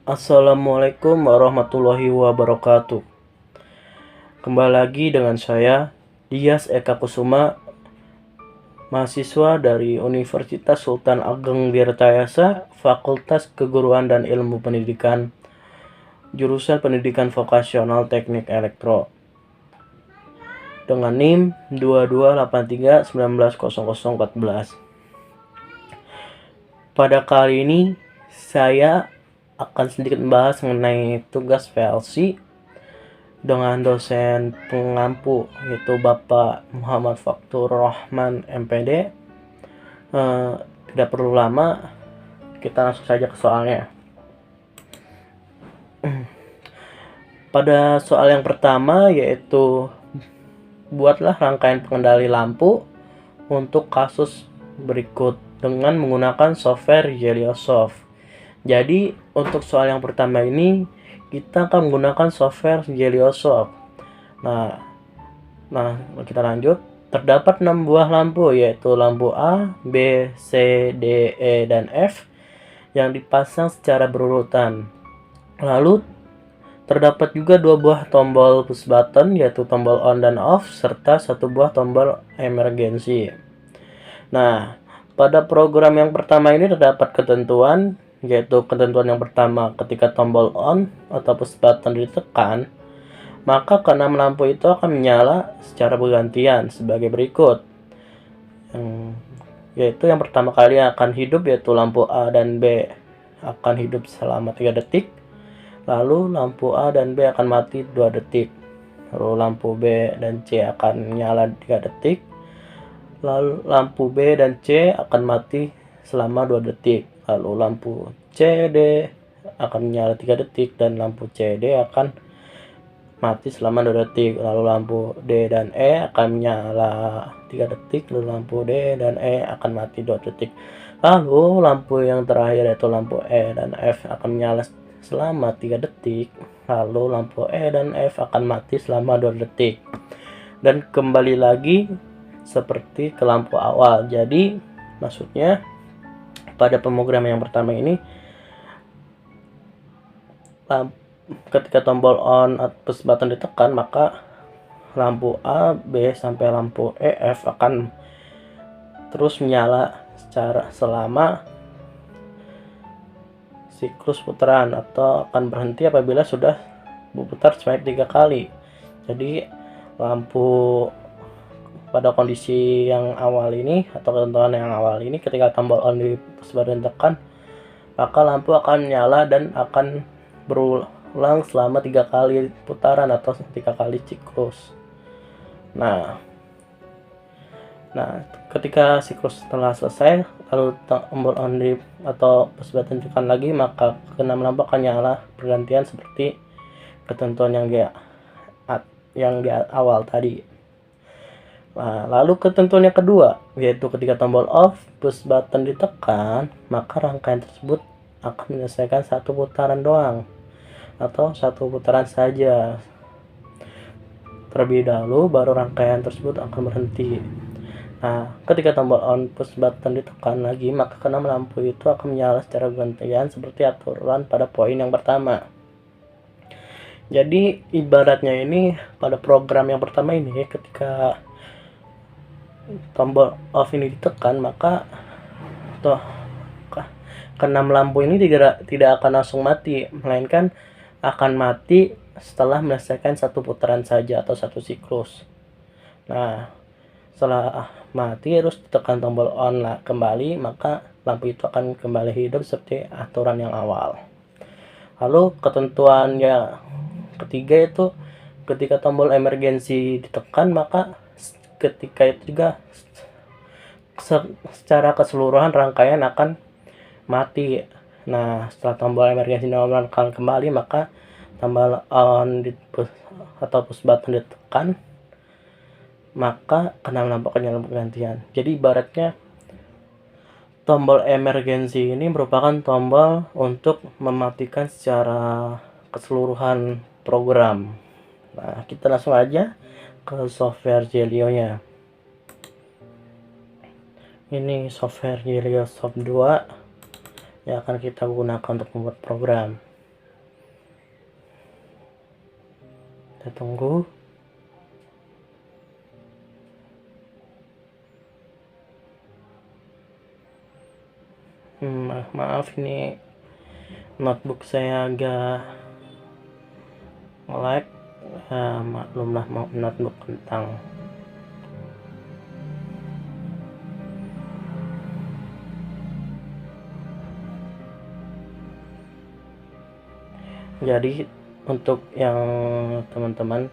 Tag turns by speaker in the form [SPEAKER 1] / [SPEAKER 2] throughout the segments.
[SPEAKER 1] Assalamualaikum warahmatullahi wabarakatuh. Kembali lagi dengan saya, Dias Eka Kusuma, mahasiswa dari Universitas Sultan Ageng Tirtayasa, Fakultas Keguruan dan Ilmu Pendidikan, jurusan Pendidikan Vokasional Teknik Elektro, dengan NIM 2283190014. Pada kali ini, saya akan sedikit membahas mengenai tugas PLC dengan dosen pengampu, yaitu Bapak Muhammad Faktur Rahman MPD. Tidak perlu lama, kita langsung saja ke soalnya. Pada soal yang pertama, yaitu buatlah rangkaian pengendali lampu untuk kasus berikut dengan menggunakan software Jeliosoft. Jadi untuk soal yang pertama ini kita akan menggunakan software Jeliosoft. Nah, kita lanjut. Terdapat 6 buah lampu, yaitu lampu A, B, C, D, E, dan F yang dipasang secara berurutan. Lalu terdapat juga 2 buah tombol push button, yaitu tombol on dan off, serta 1 buah tombol emergency. Nah, pada program yang pertama ini terdapat ketentuan, yaitu ketentuan yang pertama, ketika tombol on atau push button ditekan, maka keenam lampu itu akan menyala secara bergantian sebagai berikut. Yaitu yang pertama kali akan hidup, yaitu lampu A dan B akan hidup selama 3 detik. Lalu lampu A dan B akan mati 2 detik. Lalu lampu B dan C akan menyala 3 detik. Lalu lampu B dan C akan mati selama 2 detik. Lalu lampu C, D akan menyala 3 detik, dan lampu C, D akan mati selama 2 detik. Lalu lampu D dan E akan menyala 3 detik. Lalu lampu D dan E akan mati 2 detik. Lalu lampu yang terakhir, yaitu lampu E dan F, akan menyala selama 3 detik. Lalu lampu E dan F akan mati selama 2 detik. Dan kembali lagi seperti ke lampu awal. Jadi maksudnya pada pemrograman yang pertama ini, ketika tombol on atau push button ditekan, maka lampu A, B sampai lampu E, F akan terus menyala selama siklus putaran, atau akan berhenti apabila sudah berputar sebanyak 3 kali. Jadi lampu pada kondisi yang awal ini, atau ketentuan yang awal ini, ketika tombol on di push button ditekan, maka lampu akan menyala dan akan berulang selama 3 kali putaran atau 3 kali siklus. Nah, ketika siklus telah selesai, lalu tombol on di atau push button ditekan lagi, maka keenam lampu akan nyala bergantian seperti ketentuan yang di awal tadi. Nah, lalu ketentuan yang kedua, yaitu ketika tombol off push button ditekan, maka rangkaian tersebut akan menyelesaikan 1 putaran doang, atau 1 putaran saja. Terlebih dahulu baru rangkaian tersebut akan berhenti. Nah, ketika tombol on push button ditekan lagi, maka keenam lampu itu akan menyala secara bergantian seperti aturan pada poin yang pertama. Jadi ibaratnya ini pada program yang pertama ini, ketika tombol off ini ditekan, maka keenam lampu ini tidak akan langsung mati, melainkan akan mati setelah menyelesaikan 1 putaran saja atau 1 siklus. Nah, setelah mati terus ditekan tombol on kembali, maka lampu itu akan kembali hidup seperti aturan yang awal. Lalu ketentuan yang ketiga itu ketika tombol emergency ditekan, maka ketika itu juga secara keseluruhan rangkaian akan mati. Nah, setelah tombol emergency dinonaktifkan kembali, maka tombol on atau push button ditekan, maka keenam lampu akan nyala bergantian. Jadi ibaratnya tombol emergency ini merupakan tombol untuk mematikan secara keseluruhan program. Nah, kita langsung aja ke software Jelio-nya. Ini software Heliosoft 2 yang akan kita gunakan untuk membuat program. Kita tunggu. Maaf, ini notebook saya agak lag. Maklumlah, notebook kentang. Jadi untuk yang teman-teman,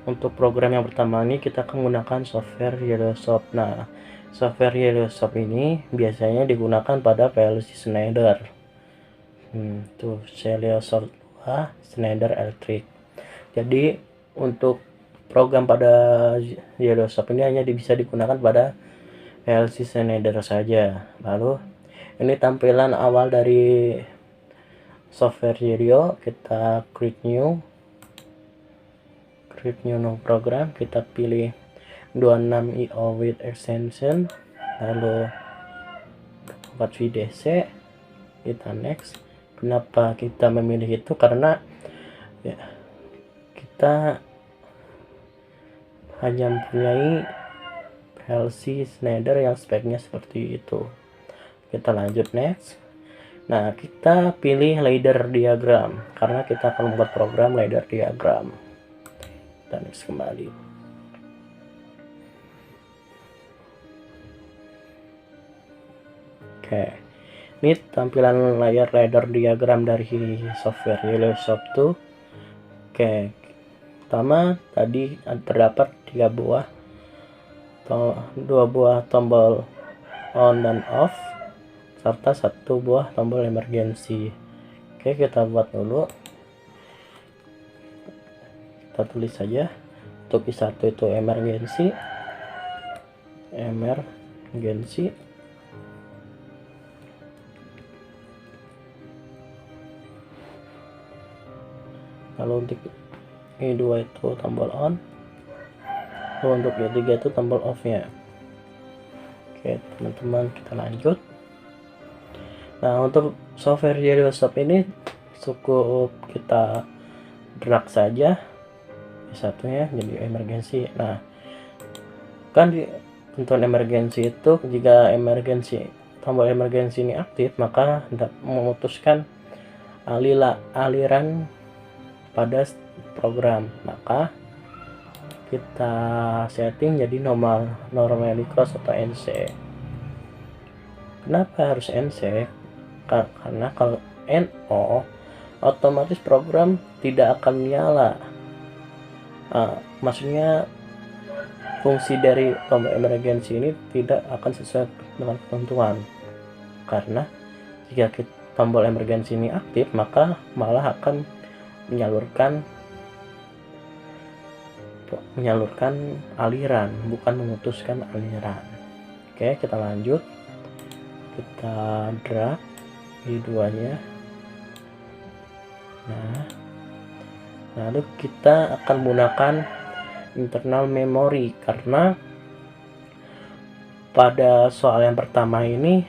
[SPEAKER 1] untuk program yang pertama ini kita akan menggunakan software Heliosoft. Nah, software Heliosoft ini biasanya digunakan pada PLC Schneider. Tuh Heliosoft 2 Schneider Electric. Jadi untuk program pada Heliosoft ini hanya bisa digunakan pada PLC Schneider saja. Lalu ini tampilan awal dari software Helio. Kita create new program, kita pilih 26IO with extension, lalu buat VDC, kita next. Kenapa kita memilih itu? Karena ya, kita hanya mempunyai PLC Schneider yang speknya seperti itu. Kita lanjut next. Nah, kita pilih ladder diagram karena kita akan membuat program ladder diagram. Kita next kembali. Oke, ini tampilan layar ladder diagram dari software Heliosoft tuh. Oke, pertama tadi terdapat 2 buah tombol on dan off serta 1 buah tombol emergency. Oke, kita buat dulu. Kita tulis saja untuk I1 itu emergency. Lalu untuk I2 itu tombol on. Lalu untuk I3 itu tombol off nya. Oke teman-teman, kita lanjut. Nah, untuk software Heliosoft ini cukup kita drag saja satunya jadi emergency. Nah, kan di tentuan emergency itu jika tombol emergency ini aktif, maka memutuskan aliran pada program. Maka kita setting jadi normally close atau NC. Kenapa harus NC? Karena kalau NO otomatis program tidak akan menyala. Maksudnya fungsi dari tombol emergency ini tidak akan sesuai dengan ketentuan. Karena jika tombol emergency ini aktif, maka malah akan menyalurkan aliran, bukan memutuskan aliran. Oke, kita lanjut. Kita drag I2 nya. Nah, lalu kita akan menggunakan internal memory karena pada soal yang pertama ini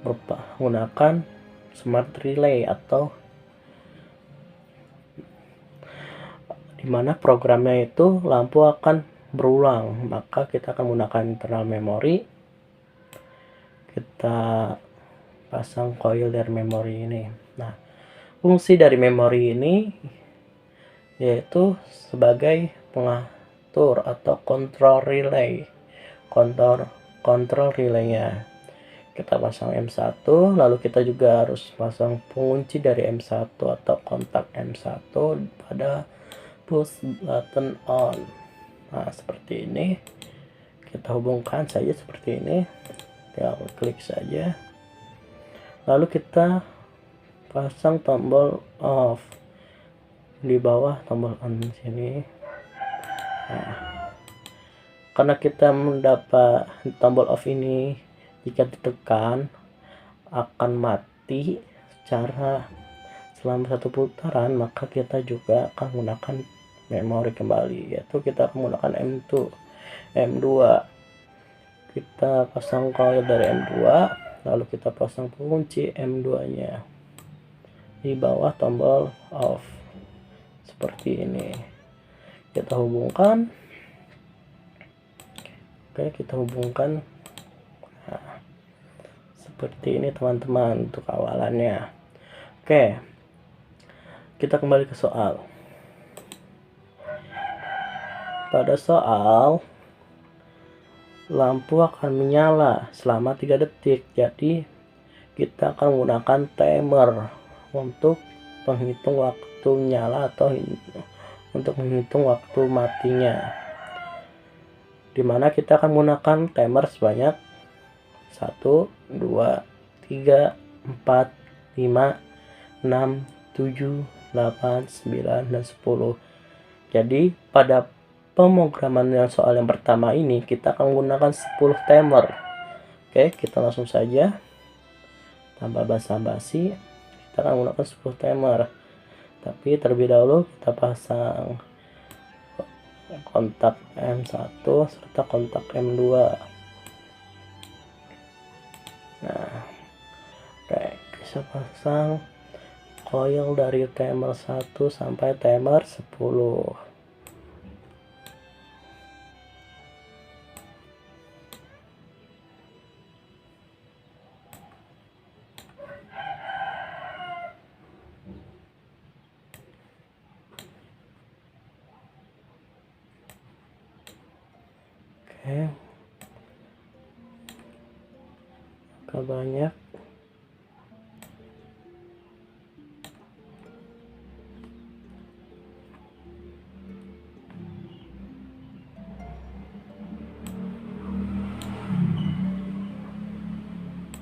[SPEAKER 1] menggunakan smart relay atau dimana programnya itu lampu akan berulang, maka kita akan menggunakan internal memory. Kita pasang coil dari memori ini. Nah, fungsi dari memori ini yaitu sebagai pengatur atau control relay. Control relaynya kita pasang M1, lalu kita juga harus pasang pengunci dari M1 atau kontak M1 pada push button on. Nah, seperti ini. Kita hubungkan saja seperti ini. Tinggal klik saja. Lalu kita pasang tombol off di bawah tombol on sini. Nah, karena kita mendapat tombol off ini jika ditekan akan mati secara selama 1 putaran, maka kita juga akan menggunakan memori kembali, yaitu kita akan menggunakan M2. Kita pasang coil dari M2, lalu kita pasang pengunci M2 nya di bawah tombol off seperti ini. Kita hubungkan. Oke, kita hubungkan. Nah, seperti ini teman-teman untuk awalannya. Oke, kita kembali ke soal. Pada soal, lampu akan menyala selama 3 detik. Jadi kita akan menggunakan timer untuk menghitung waktu nyala atau untuk menghitung waktu matinya, dimana kita akan menggunakan timer sebanyak 1, 2, 3, 4, 5, 6, 7, 8, 9, dan 10. Jadi pada pemrograman yang soal yang pertama ini kita akan menggunakan 10 timer. Oke, kita langsung saja tanpa basa-basi kita akan menggunakan 10 timer. Tapi terlebih dahulu kita pasang kontak M1 serta kontak M2. Nah, oke, kita pasang coil dari timer 1 sampai timer 10. Oke, agak banyak.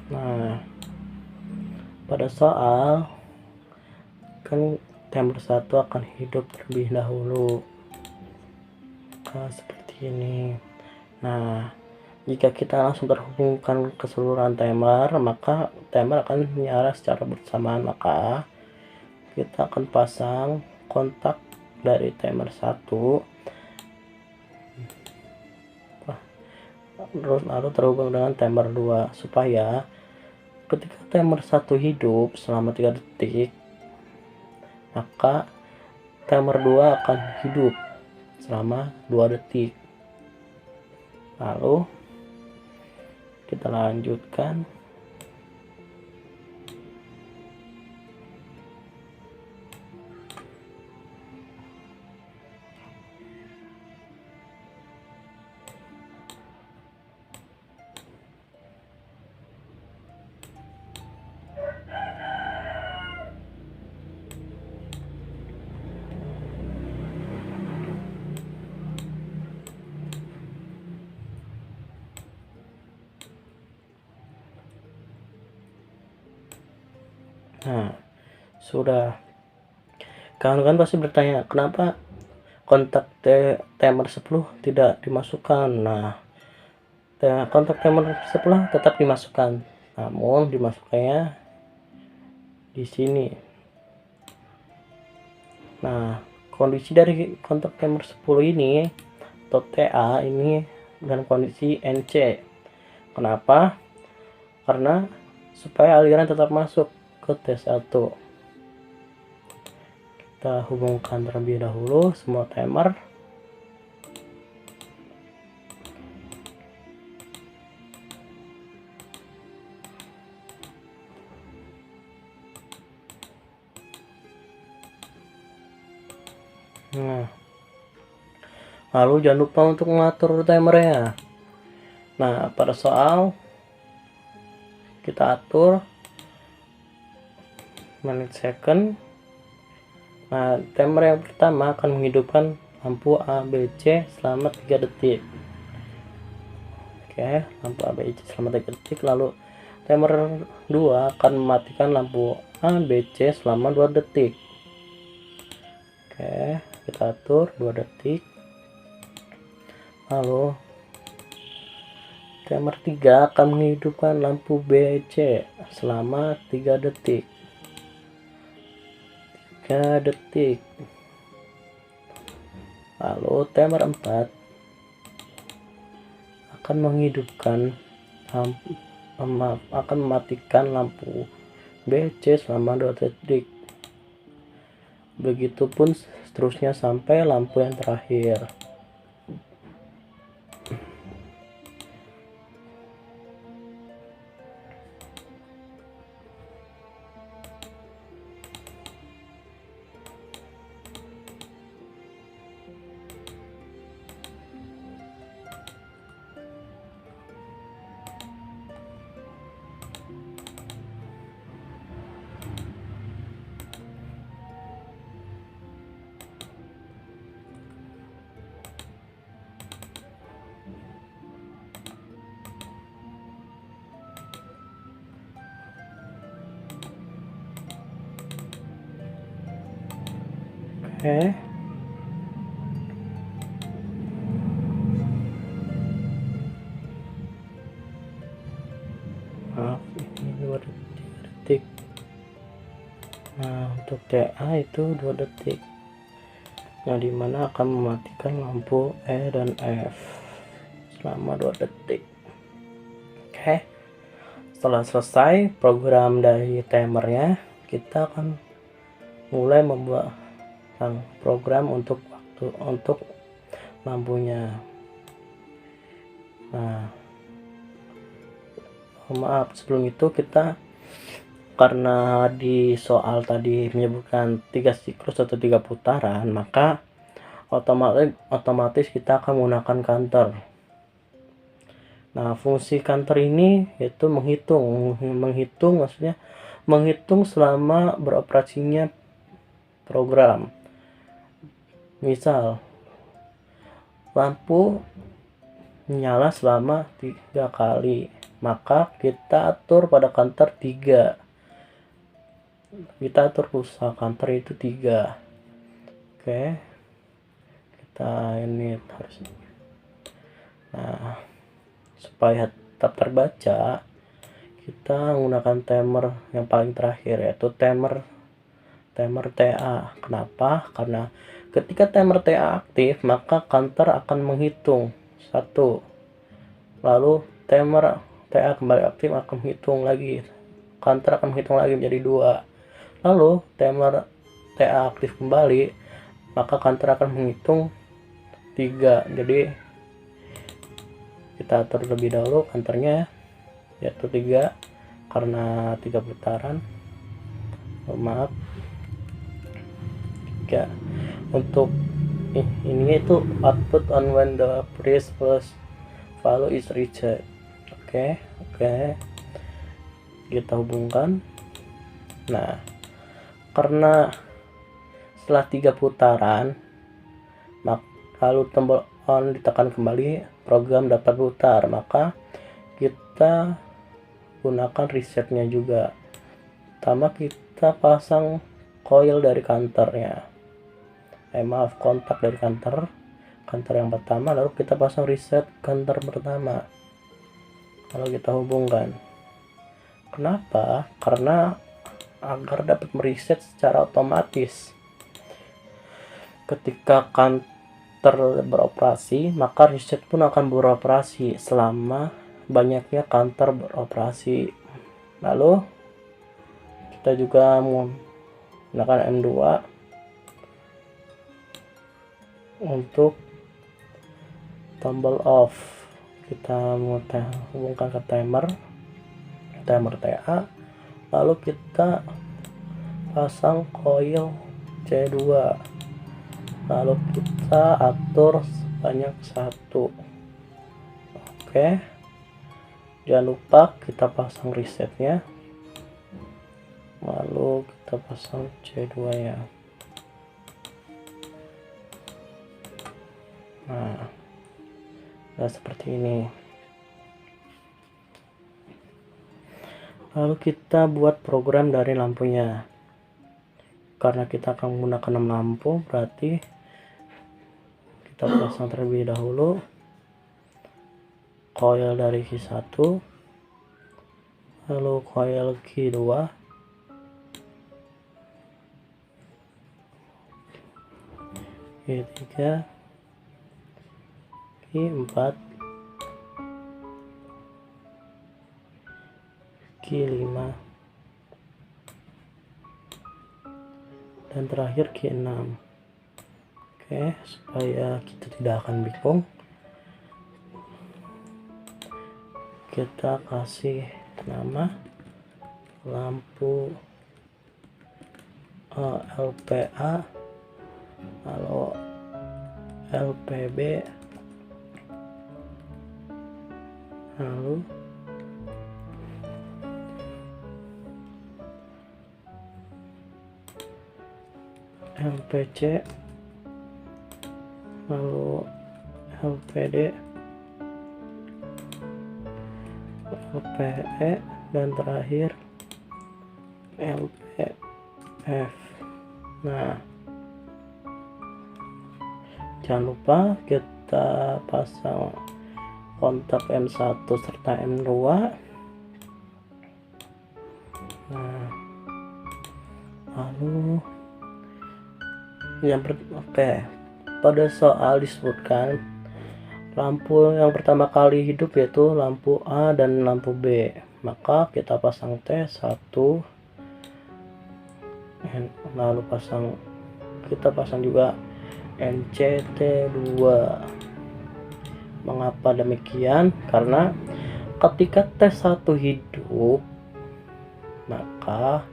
[SPEAKER 1] Nah, pada soal kan timer 1 akan hidup terlebih dahulu. Nah, seperti ini. Nah, jika kita langsung terhubungkan keseluruhan timer, maka timer akan menyala secara bersamaan. Maka kita akan pasang kontak dari timer 1 lalu terhubung dengan timer 2 supaya ketika timer 1 hidup selama 3 detik, maka timer 2 akan hidup selama 2 detik. Lalu kita lanjutkan. Nah, sudah. Kawan-kawan pasti bertanya, kenapa kontak timer 10 tidak dimasukkan? Nah, kontak timer 10 tetap dimasukkan, namun dimasukkannya di sini. Nah, kondisi dari kontak timer 10 ini atau TA ini dan kondisi NC. Kenapa? Karena supaya aliran tetap masuk ke T1. Kita hubungkan terlebih dahulu semua timer. Nah, lalu jangan lupa untuk mengatur timernya. Nah, pada soal kita atur menit second. Nah, timer yang pertama akan menghidupkan lampu ABC selama 3 detik. Oke, lampu ABC selama 3 detik. Lalu timer 2 akan mematikan lampu ABC selama 2 detik. Oke, kita atur 2 detik. Lalu timer 3 akan menghidupkan lampu BC selama 3 detik. 3 detik. Lalu timer 4 akan menghidupkan akan mematikan lampu BC selama 2 detik. Begitupun seterusnya sampai lampu yang terakhir. Oke. Maaf, ini 2 detik. Nah, untuk TA itu 2 detik, yang dimana akan mematikan lampu E dan F selama 2 detik. Oke, setelah selesai program dari timernya, kita akan mulai membuat program untuk lampunya. Nah, maaf, sebelum itu kita, karena di soal tadi menyebutkan 3 siklus atau 3 putaran, maka otomatis kita akan menggunakan counter. Nah, fungsi counter ini yaitu menghitung maksudnya menghitung selama beroperasinya program. Misal lampu nyala selama 3 kali, maka kita atur pada counter 3. Kita atur pulsa counter itu 3. Oke, kita ini harus, nah, supaya tetap terbaca, kita menggunakan timer yang paling terakhir, yaitu timer TA. Kenapa? Karena ketika timer TA aktif, maka counter akan menghitung 1. Lalu timer TA kembali aktif akan menghitung lagi. Counter akan menghitung lagi menjadi 2. Lalu timer TA aktif kembali, maka counter akan menghitung 3. Jadi kita atur lebih dahulu counternya yaitu 3 karena 3 putaran. Maaf. 3. Untuk ini itu output on when the first value is reached. Oke. Kita hubungkan. Nah, karena setelah 3 putaran, lalu tombol on ditekan kembali, program dapat putar, maka kita gunakan resetnya juga. Pertama kita pasang coil dari counternya, kontak dari counter yang pertama, lalu kita pasang reset counter pertama, lalu kita hubungkan. Kenapa? Karena agar dapat mereset secara otomatis. Ketika counter beroperasi, maka reset pun akan beroperasi selama banyaknya counter beroperasi. Lalu kita juga menggunakan M2 untuk tombol off. Kita hubungkan ke timer TA, lalu kita pasang coil C2, lalu kita atur sebanyak 1. Oke, jangan lupa kita pasang resetnya, lalu kita pasang C2 nya. Nah, seperti ini. Lalu kita buat program dari lampunya. Karena kita akan menggunakan 6 lampu, berarti kita pasang terlebih dahulu coil dari Q1, lalu coil Q2, Q3, Q4, Q5 dan terakhir Q6. Oke, supaya kita tidak akan bingung, kita kasih nama lampu LPA, lalu LPB, lalu LPC, lalu LPD, LPE, dan terakhir LPF. Nah, jangan lupa kita pasang kontak M1 serta M2. Nah, lalu oke, pada soal disebutkan lampu yang pertama kali hidup yaitu lampu A dan lampu B, maka kita pasang T1, lalu kita pasang juga NCT2. Mengapa demikian? Karena ketika T1 hidup, maka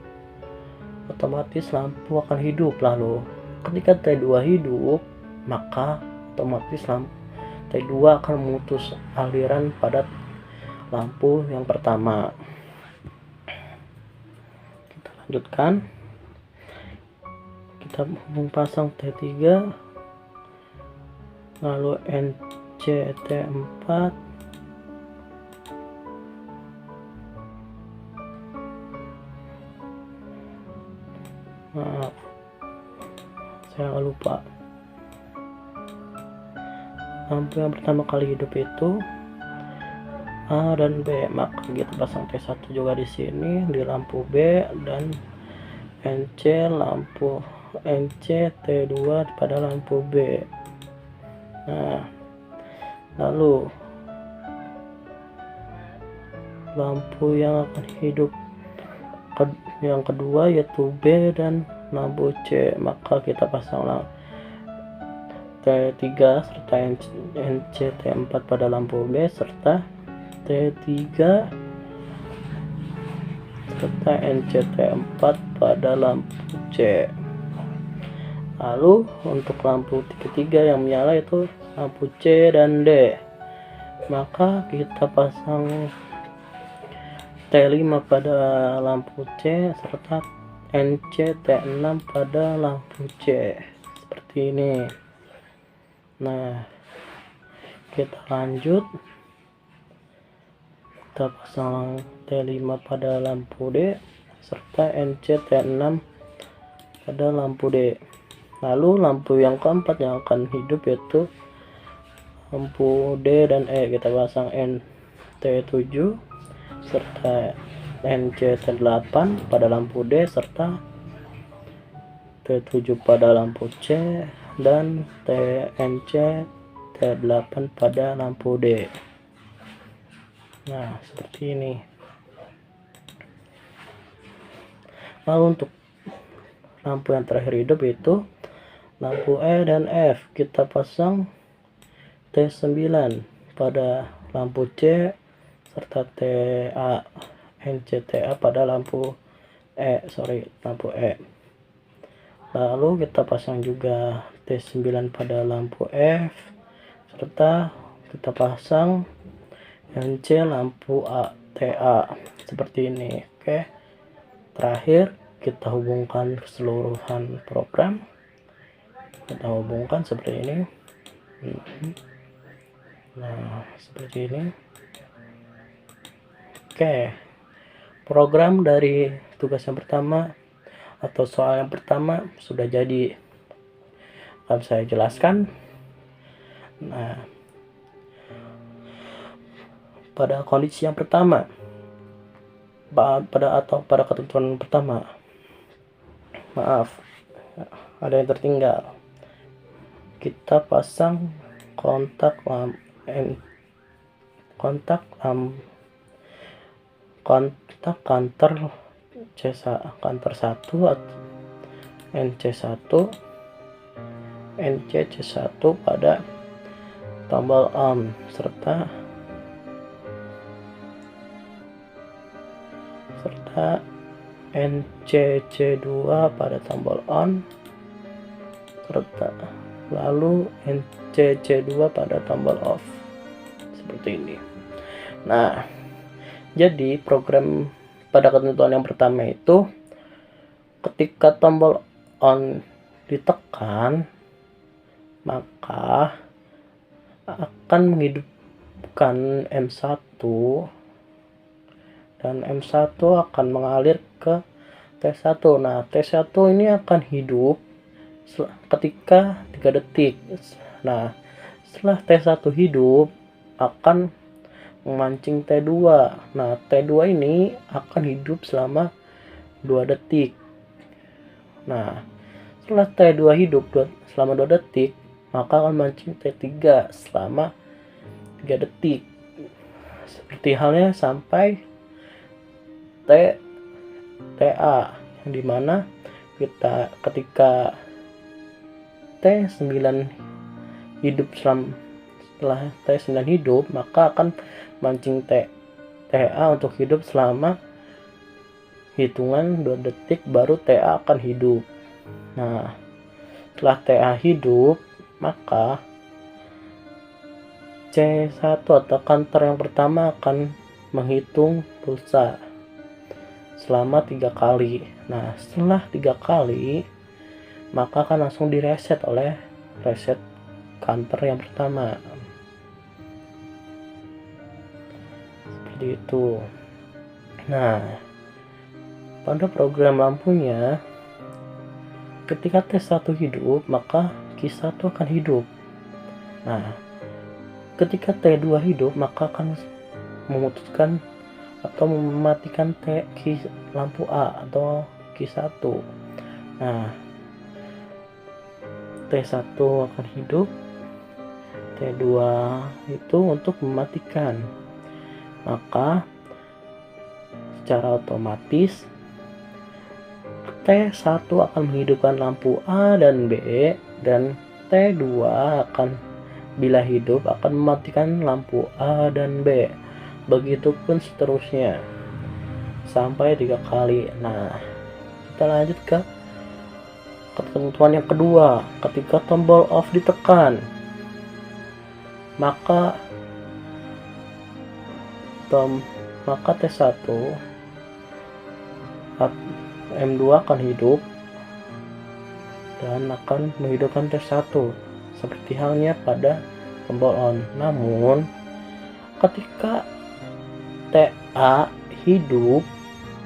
[SPEAKER 1] otomatis lampu akan hidup. Lalu ketika T2 hidup, maka otomatis lampu T2 akan memutus aliran pada lampu yang pertama. Kita lanjutkan. Kita pasang T3, lalu NCT4, maaf, saya lupa. Lampu yang pertama kali hidup itu A dan B, maka kita pasang T1 juga di sini di lampu B, dan NCT2 pada lampu B. Nah, lalu lampu yang akan hidup yang kedua yaitu B dan lampu C, maka kita pasang T3 serta NCT4 pada lampu B, serta T3 serta NCT4 pada lampu C. Lalu untuk lampu ketiga yang menyala itu lampu C dan D, maka kita pasang T5 pada lampu C serta NCT6 pada lampu C, seperti ini. Nah, kita lanjut, kita pasang T5 pada lampu D serta NCT6 pada lampu D. Lalu lampu yang keempat yang akan hidup yaitu lampu D dan E, kita pasang NT7 serta NCT8 pada lampu D serta T7 pada lampu C dan NCT8 pada lampu D. Nah, seperti ini. Lalu untuk lampu yang terakhir hidup yaitu lampu E dan F, kita pasang T9 pada lampu C serta NCTA pada lampu lampu E. Lalu kita pasang juga T9 pada lampu F serta kita pasang NC lampu TA, seperti ini. Oke, terakhir kita hubungkan keseluruhan program, kita hubungkan seperti ini. Nah, seperti ini. Oke, program dari tugas yang pertama atau soal yang pertama sudah jadi. Akan saya jelaskan. Nah, pada kondisi yang pertama, pada ketentuan pertama, maaf, ada yang tertinggal. Kita pasang kontak counter counter 1 NC1 NCC1 pada tombol on serta NCC2 pada tombol on serta lalu NCC2 pada tombol off seperti ini. Nah, jadi program pada ketentuan yang pertama itu ketika tombol on ditekan maka akan menghidupkan M1 dan M1 akan mengalir ke T1. Nah, T1 ini akan hidup ketika 3 detik. Nah, setelah T1 hidup akan memancing T2. Nah, T2 ini akan hidup selama 2 detik. Nah, setelah T2 hidup selama 2 detik, maka akan memancing T3 selama 3 detik. Seperti halnya sampai TA, yang dimana kita ketika T9 hidup setelah T9 hidup, maka akan mancing TA untuk hidup selama hitungan 2 detik, baru TA akan hidup. Nah, setelah TA hidup, maka C1 atau counter yang pertama akan menghitung pulsa selama 3 kali. Nah, setelah 3 kali, maka akan langsung direset oleh reset counter yang pertama. Seperti itu. Nah, pada program lampunya, ketika T1 hidup, maka Q1 akan hidup. Nah, ketika T2 hidup, maka akan memutuskan atau mematikan lampu A atau Q1. Nah, T1 akan hidup, T2 itu untuk mematikan. Maka secara otomatis T1 akan menghidupkan lampu A dan B, dan T2 akan bila hidup akan mematikan lampu A dan B. Begitupun seterusnya sampai 3 kali. Nah, kita lanjut ke ketentuan yang kedua. Ketika tombol off ditekan, maka T1 M2 akan hidup dan akan menghidupkan T1 seperti halnya pada tombol on. Namun ketika TA hidup,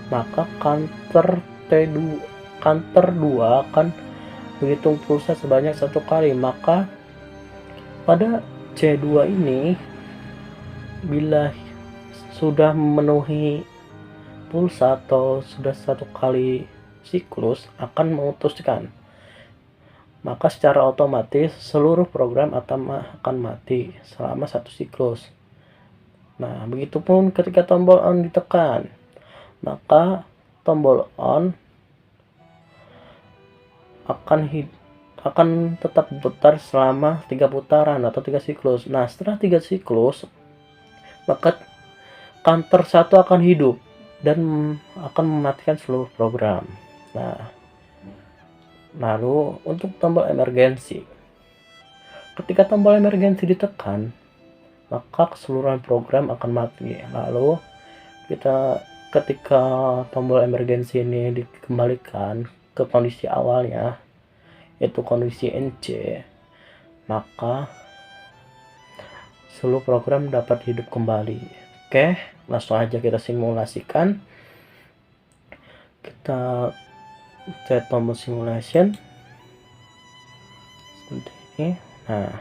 [SPEAKER 1] maka counter 2 akan menghitung pulsa sebanyak 1 kali. Maka pada C2 ini, bila sudah memenuhi pulsa atau sudah 1 kali siklus, akan memutuskan. Maka secara otomatis seluruh program akan mati selama 1 siklus. Nah, begitupun ketika tombol on ditekan, maka tombol on akan tetap berputar selama 3 putaran atau 3 siklus. Nah, setelah 3 siklus, maka counter 1 akan hidup dan akan mematikan seluruh program. Nah, lalu untuk tombol emergensi, ketika tombol emergensi ditekan, maka keseluruhan program akan mati. Lalu ketika tombol emergensi ini dikembalikan ke kondisi awalnya, yaitu kondisi NC, maka seluruh program dapat hidup kembali. Oke, langsung aja kita simulasikan. Kita cek tombol simulation seperti ini. Nah,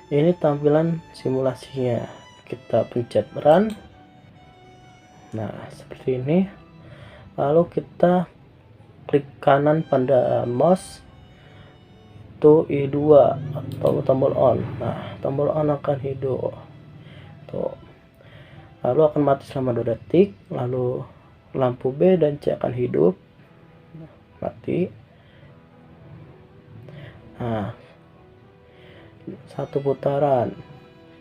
[SPEAKER 1] ini tampilan simulasinya. Kita pencet run. Nah, seperti ini. Lalu kita klik kanan pada mouse, itu I2 atau tombol on. Nah, tombol on akan hidup. Tuh. lalu akan mati selama 2 detik, lalu lampu B dan C akan hidup, mati. Nah, 1 putaran,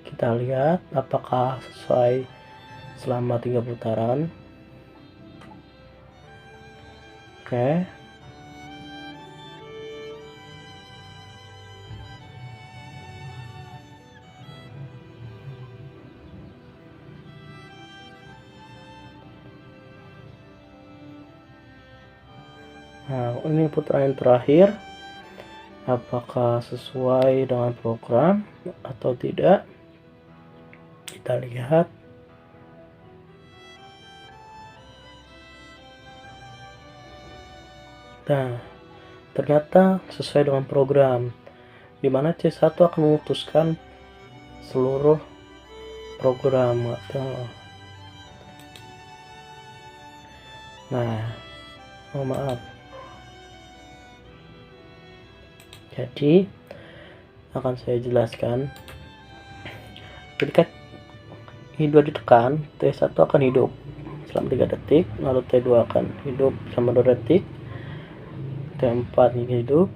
[SPEAKER 1] kita lihat apakah sesuai selama 3 putaran. Oke. Nah, ini putaran yang terakhir. Apakah sesuai dengan program atau tidak? Kita lihat. Nah, ternyata sesuai dengan program, di mana C1 akan memutuskan seluruh program atau maaf. Jadi akan saya jelaskan. Ketika I2 ditekan, T1 akan hidup selama 3 detik, lalu T2 akan hidup selama 2 detik, T4 hidup.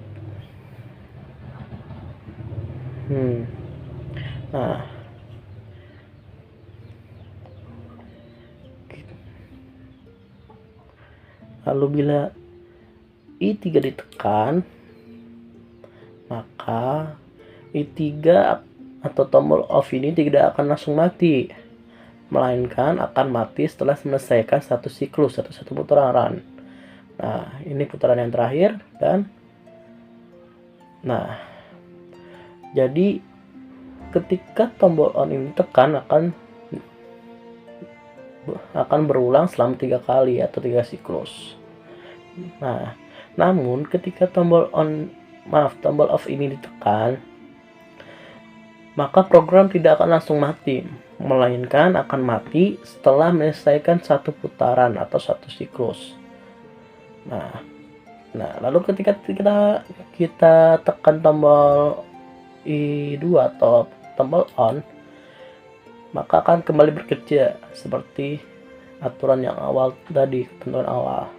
[SPEAKER 1] Nah, lalu bila I3 ditekan, maka I3 atau tombol off ini tidak akan langsung mati, melainkan akan mati setelah menyelesaikan satu siklus atau satu putaran. Nah, ini putaran yang terakhir dan jadi ketika tombol on ini ditekan akan berulang selama 3 kali atau 3 siklus. Nah, namun ketika tombol off ini ditekan, maka program tidak akan langsung mati, melainkan akan mati setelah menyelesaikan satu putaran atau satu siklus. Nah, lalu ketika kita tekan tombol I2 atau tombol on, maka akan kembali bekerja seperti aturan yang awal tadi, ketentuan awal.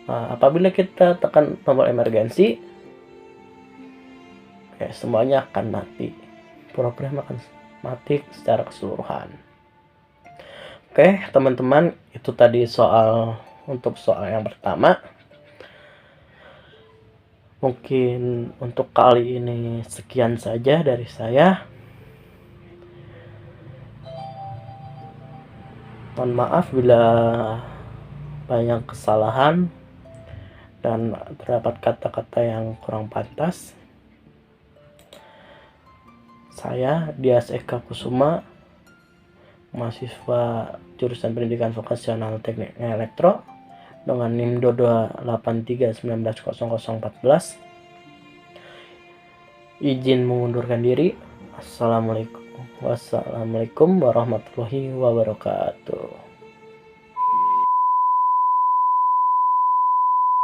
[SPEAKER 1] Nah, apabila kita tekan tombol emergensi, semuanya akan mati. Program akan mati secara keseluruhan. Oke, teman-teman, itu tadi untuk soal yang pertama. Mungkin untuk kali ini sekian saja dari saya. Mohon maaf bila banyak kesalahan dan terdapat kata-kata yang kurang pantas. Saya Dias Eka Kusuma, mahasiswa jurusan Pendidikan Vokasional Teknik Elektro dengan NIM 283190014. Izin mengundurkan diri. Wassalamualaikum warahmatullahi wabarakatuh.